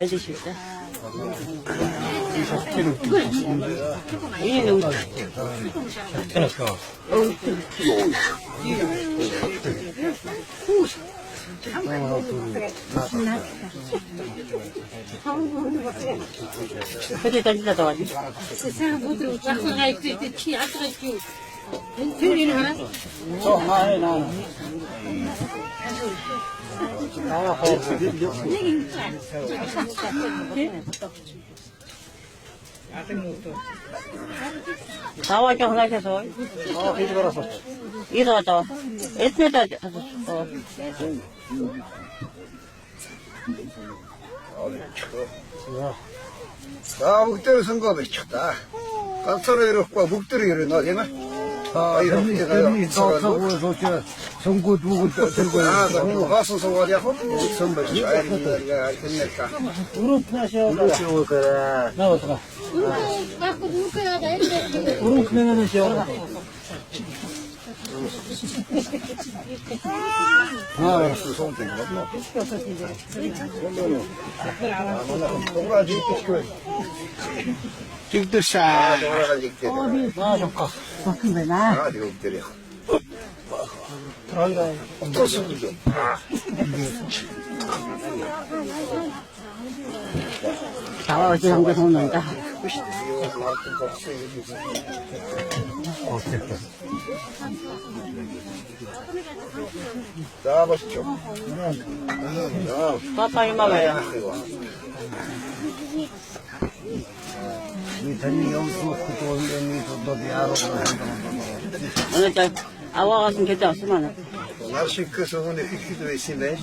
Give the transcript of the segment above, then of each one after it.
해주실까? 이 너무 그래 달리다 와지. Sen budur, bakın ayıktı, çiğ atıyor. Tüyünü ha? 저 나해 나. 나와 좀 하나셔서. 이리 걸어서. 이리 왔다. 에스메다. 묵대로 선거를 쳤다. 깜짝을 이렇고 묵대로 일어나 되나? 이렇게 저 전구 두고 들고 아, 너무 가서서 어디야? 선거 잘 됐을까? 무릎 하셔. 올 거라. 나와서. Bak bu kadar da elbette. 무릎 펴면은 시원하다. 아, 손등 맞나? 동그라지 시켜. 찍듯이. 동그라지 시켜. 나 좋까. 근데 나. 아, 이거 엎드려. 어떻습니까? 나와 어찌 한개 손는다. 자, 보시죠. 빠빠이 먹어요. 미터니 영수 그쪽에 미터도 비하로 오늘 저 아와 같은 게도 없으면 날씨 그서 오늘 기도 있으네.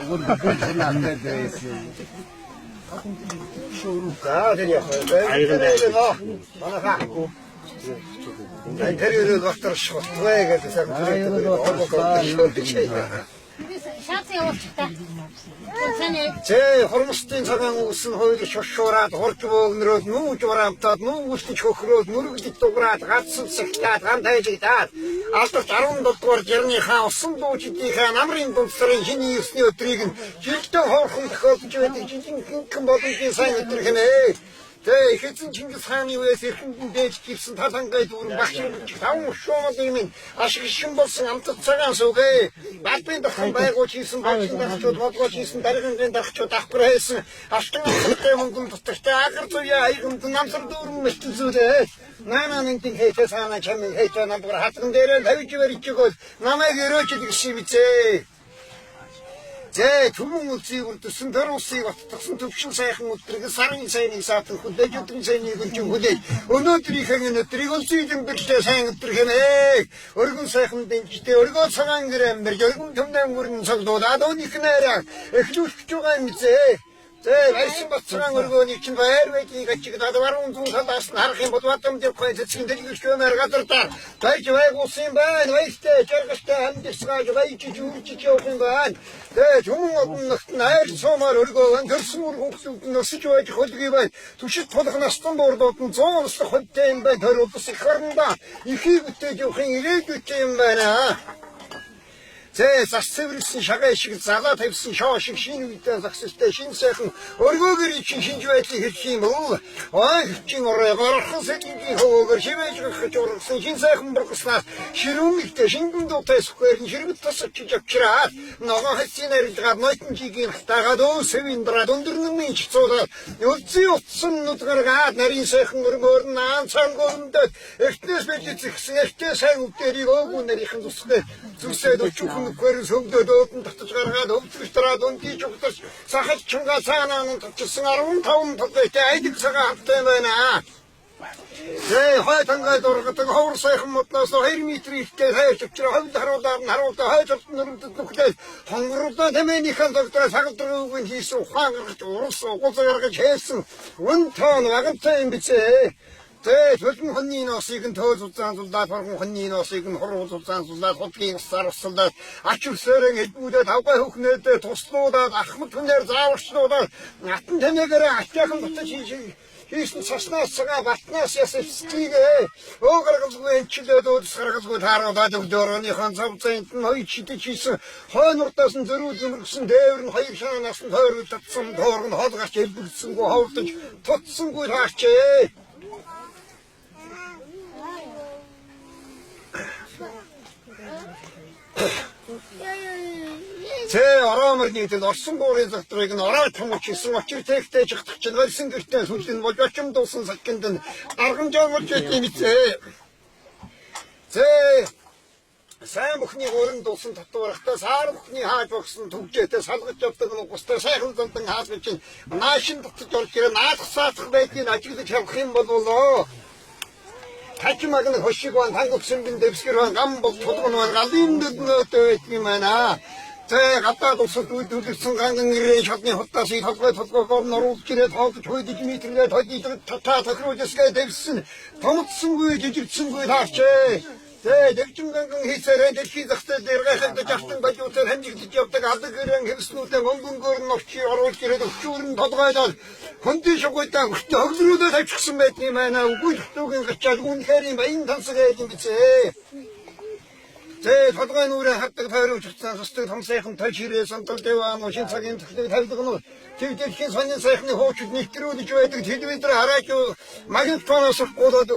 오늘 그것은 안 되돼 있어. 자, 저리야. 데리러 하나 가. 아니, 데리러 갔다 쉬어. 왜 그래서 Şatı yavaşta. Sen 제 호르스틴 사강 우슨 호이도 쇼쇼라도 호르투보그로 누우조람타 누우스티 초크로 누르기 똑그라도 같이 색다 간다지다 아또 다른 도토르 저니 하우스 도치티가 남린 돈스린 신이 있으니 어뜨리긴 진짜 호르ኹ 커프주에 진진 큰 모든 게 사이 어뜨리네 제 해진 진짜 산이 왜서 흔데 깊은 타산가에 두는 막힌 다운 쇼마들면 아시기 신벌승 암뜻 사강 속에 맞빈다 한 바이고 지슨 박신다 저 도고 지슨 다른 데다 저 닦으라 했으 아시는 때문에 좀 부탁다 아까도야 이금 남서도 우르면 쓰래 나는 띵 해서 사나 참는 해서 나 보라 하던 데를 다윗이 버리고 남에게 이렇게 디시비체 제 주문을 지불도 순대로 쓰이고 특선 득실사에 못들이고 사랑이 사연이 사ትን 후대주든 사연이 근처 후대 어느들이 강연 어들이 건수이든 그때 사연 어들이네 얼굴 사연 된지때 얼굴 상황 그래 얼굴 경남 우리는 서도 나도 니그네랑 그쪽가 있지 제 말씀 받으랑 얼굴 이긴 바에로 얘기가 지금 나도 바로 운동사 다시 나르게 못 왔다면 될 거야 지금들 이거 쉬어내려 갔다 다시 왜 고생 반 왜스테 저거스테 한디스가 저가 있지 주지 오픈 반 네, 종목은 나의 소말 얼굴 결승으로 곡수 수조에 거기에 봐 두시 토닥 났던 보러도 좀서 헛된 바 더럽스 커른다 이게 그때 저 행위를 그때 말아 제 사스브리스 샤가이식 자가 탭스 샤식 신이 있다 작스때 신세은 얼굴이 신주에티 흐치모 아 징어래 거르세기기 호거 시베지가 그쪽으로 신세은 버크스나 시rum이때 신금도 테스코에린 시르부터 썩지적지라 너가 했지네리가 멋진지기 다가도 세윈드라 돈들는 민치소다 요지 없음 누트가가 내린세은 거르 난 상고인데 엑스페지트 엑스페 생업대리고 오늘이 한국스에 두세도 쭉 그걸 성도도 닥터가라도 없더라도 뒤쪽부터 사하청가 사나는 닥터승하로는 다음 덕에 아이디크사가 합되면아 네 화이탄가에 돌아갔다가 허울사에 한못 나서 헤리미트리 있게 해적지라 하루다 하여적는 그때 황그룹다 되면이칸 덕들아 사급들어오고 희수 황을 오르소 고소여라가 제스 원턴 와급타임 비체 төлгөн хоньны носыг нь төөл улаанзуулаад, хоргон хоньны носыг нь хуруу улаанзуулаад, худгийн сарвсалаад, ач өрсөөрэн эдгүүдээ тавгай хөхнөөдөө туслуулаад, ахмад хүнээр зааварчлуулаад, натан тэнэгээрээ ачаахан готож хийсэн цаснаас цагаа батнаас ясвсгийг өөгаргалгүй энчлээд өөдөс гаргалгүй тааруулаад өгдөөрөнийхэн цавцайнд нь хоёр шидэж хийсэн хойнурдаас нь зөрүүл зэмэрсэн дээвэр нь хоёр шаанаас нь тойрол татсан доорг нь хол гарч элбэгдсэнгүй ховдож тутсангүй таарчээ. Ороомор нийтэл орсон гуурын загтрыг нь ороод хамууч хийсэн очир тэгтэй жигдах чинь өрсөн гэртээ сүлжин болж очим дуусан саккинд нь аргамжаа болж ийм зээ. Сайн бүхний өрн дуусан татварахтаа саар бүхний хааж богсон төвжээтэй салгаж явдаг нугастай сайхан зантан хааж чинь наашин татж орж ирээ наадах саацах байдгийг ажиглаж явах юм болоо. Тачмаг нь хошиг ван тангуцсан бин дэвсгэр ван гам бол тулгын ван галын дэднөөтэй байдаг юм байна. Гадаад улсад үйлдвэрлэсэн ганган ирээ шатны хутаас их толгойгоор нуруулж ирээд хоолж хойдож метргээд хойдож татаа тохируулжсгээ дэвсэн томцсонгүй жижигдсэнгүй таарчээ. Дэвчин ганган хийсээрээ дэлхий захтай дээр гайхалтай жартан бажуутаар хамжигдж явдаг алдаг гэрэн хэвснүүдээ мөнгөнгөөр нь очи оруулж ирээд өвчүүрэн толгойдоод хонди шогойдаа хөглөрөөдөө тавьчихсан байдаг юм байна. Үгүй төгтөгийн гачаад үнэхээр юм баян тансаг юм бицээ. толгой нүрэ хатдаг тойрог чуцсан сустыг томсайхан тойширээ сантал дэваан ушин цагийн төлөв тавьдаг нь тэгдэхин сонин сайхны хуучуд нэвтрүүлж байдаг телевизээр хараач магнитоноос гудаад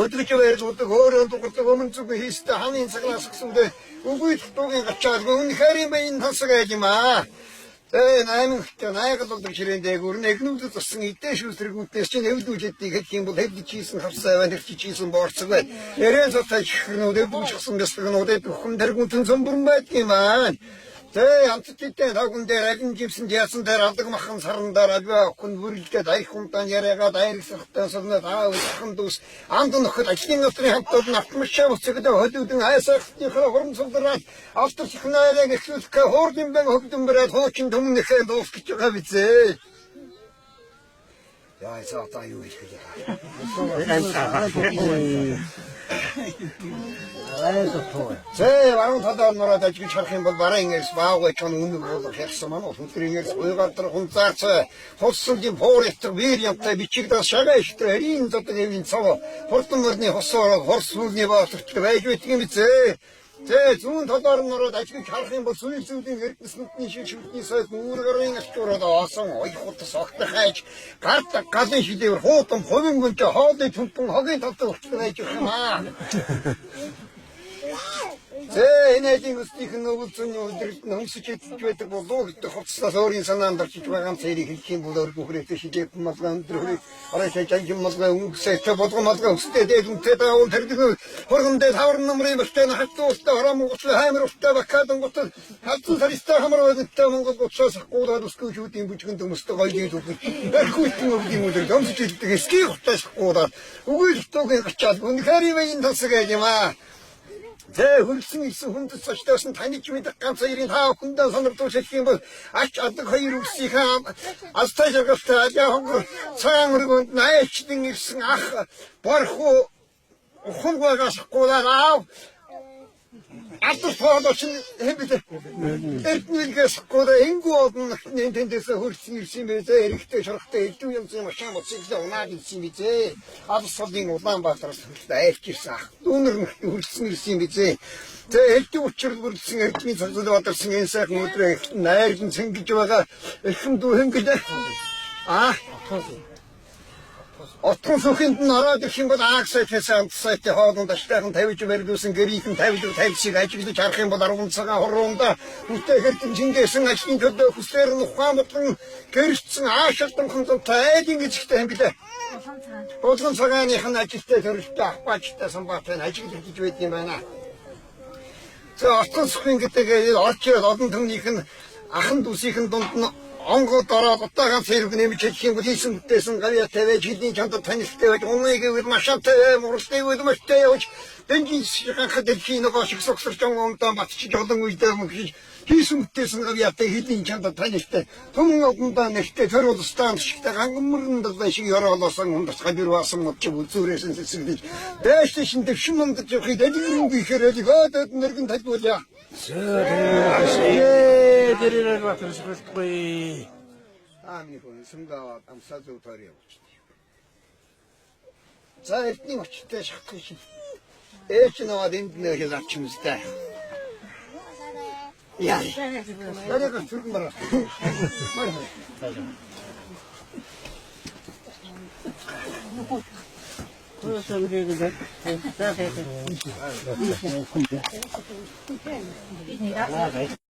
өдрөж байрлуулдаг өөрөө дуурдаг өмнө зүг хийстэй хамын цагнаас гсүдээ үгүй төгтөгийн гачаад үнэхээр юм баян тансаг юм аа. Найгалдаг ширээндээ гүрэн эгнүүд туссан идэ шүүсрэгүүдээс чинь өвдүүлжэдгийг хэд юм бол хэд чийсэн хавсаа байна хэд чийсэн боорцог байна. Ярен сотаж хөрнүүд өвдүүлчихсэн гэсгэнүүд бүхэн дэргүүтэн зомброн байдаг юм аа. Амтдээ тагун дээр алин жимсэн яасан дээр алдаг махан сарандаар аваа хүн бүрэлдээд айхунтан яриагаад айрсахтаа сарнаа таавхан дус амд нөхөд ажлын өдрийн хамтууд автомашаа уцэгдээ хөдөөдөн айсахтын хорон сулдраад автор технологи эхлүүлэх хоордын бэн хөгдөн бэрээд хуучин төмнөхөө дуус гэж байгаа бизээ. Яа цаатаа юу их гэж. Варан тадар нороод ажиг чарах юм бол бараа ингэс баагүй ч үнэг болох ярьсан маань өнөөдрийнээс уйгартар хунцаарч хоссон поорэтэр вэрианттай бичигдээс шагаа ихтэй рин зотог эвин цав хурдан мөрний хосоор хорсуулны баатарч байж байдаг юм бизээ. Зүүн талаар нороод ажиг чарах юм бол сүүл зүйдийн эрдэнэсний шившүүдний сайд үүргэрийн ачуураад оосон ойхотос огтох хайж гарт галын шидээр хуутам хувин гүнч хоолой түнтэн хогийн талд уртдаг байж юм аа. Энэгийн үстих нөгөлцөний өдрөлт нөмсөж идэж байдаг болов гэдэг хувцас өөрийн санаанд орчиж байгаа цэрийг хэлэх юм бол өөр бүхрээтэй шидэт малган өдрөлт арайшаа жанжин малган өнгөсөө бодгон малган өстэй дээдүнтэй даун тэрдэг хоргондээ тавар номрын бэлтэн хаттуустай харамгууч хаймар устай бакадан готол хатсан саристаа хамраадаг монгол гоцоос гуудаад өсгөж үүдийн бүжгэн дөмөстэй гоёгийн түгэл эрхүүтэн өвгийн өдөр дөмсөж иддэг эсхий хутаас гуудаад үгүй төгөө гачаад үнэхээр юм тасаг юм аа. Хөрсөн ирсэн хүндэс цочтойсон таньж мэдэх ганц хоёрын таа хүндээ сонирдуулж хэлэх юм бол ач адаг хоёр үсийнхээ астаж агастай яахын цагаан өргөнд найчдын ирсэн ах борхоо ухангаас гуулаа Атус фоодоч хэвдэ эрдэнэс гоо энгууд нэнтэндээс хөрсөн ирсэн бизээ эрэхтэй шорхтой элдв юм зам машин моцикл унаад ирсэн бизээ Атусгийн Улаанбаатараас айлчирсан ах дүүнэр хөрсөн ирсэн бизээ элдв учрал бүрдсэн эрдмийн цогцол бадарсан энэ сайхан өдрөө найрын цэнгэж байгаа эхэм дүүхэн гэдэг Отгон сүхэнд нь ороод ирэх юм бол аагсайтээс амтсайтай хоолнд аштайхан тавьж барьдуулсан гэрийнхэн тавьсыг ажиглаж харах юм бол 10 цагаан хоруунд үтэйгэр тэмцэнгээс ажлын төлөө хүслээр нь ухаанбадлан гэрчсэн аашилтан хонцтой айдын гिचгтэй юм билээ. Отгон цагааных нь ажилтай төрөлтэй ахбаачтай самбаатай ажиглаж хийж байд юм байна. Отгон сүхэн гэдэг орчод олон төмнийх нь ахан дүүсийнхэн дунд нь онго дороготойгоо зэрэг нэмж хийх хийсэн бүтээсэн гавья тавиаж хэдийн чамд танилцтай байж онлайныг үр машинтай мөрөлтэй үр машинтай явж бензин шихахад дэлхийн нөгөө шиг согсорч онтон батчих жолон үедээ мөнгө хийсэн бүтээсэн гавьятай хэдийн чамд танилцтай түмэн одондоо нэгтэй тэр бол станц шигтэй гангамрын дал шиг ёроолоосон ундацгаа бир баасан мод ч үзүүрээсэн сэсэлдэж дэштэшин дэвшин мөнгө жохид эдгэрэн гихэр эдгээд нэргэн тайлбарлая. 데리러 왔을 거이. 아니 그 승가와 암사조 다리에 자 일단 어찌 때 샤크시 에치나와 딘네 잡침스다 야 나래가 죽은 말아 그래서 그래. 자, 자, 자.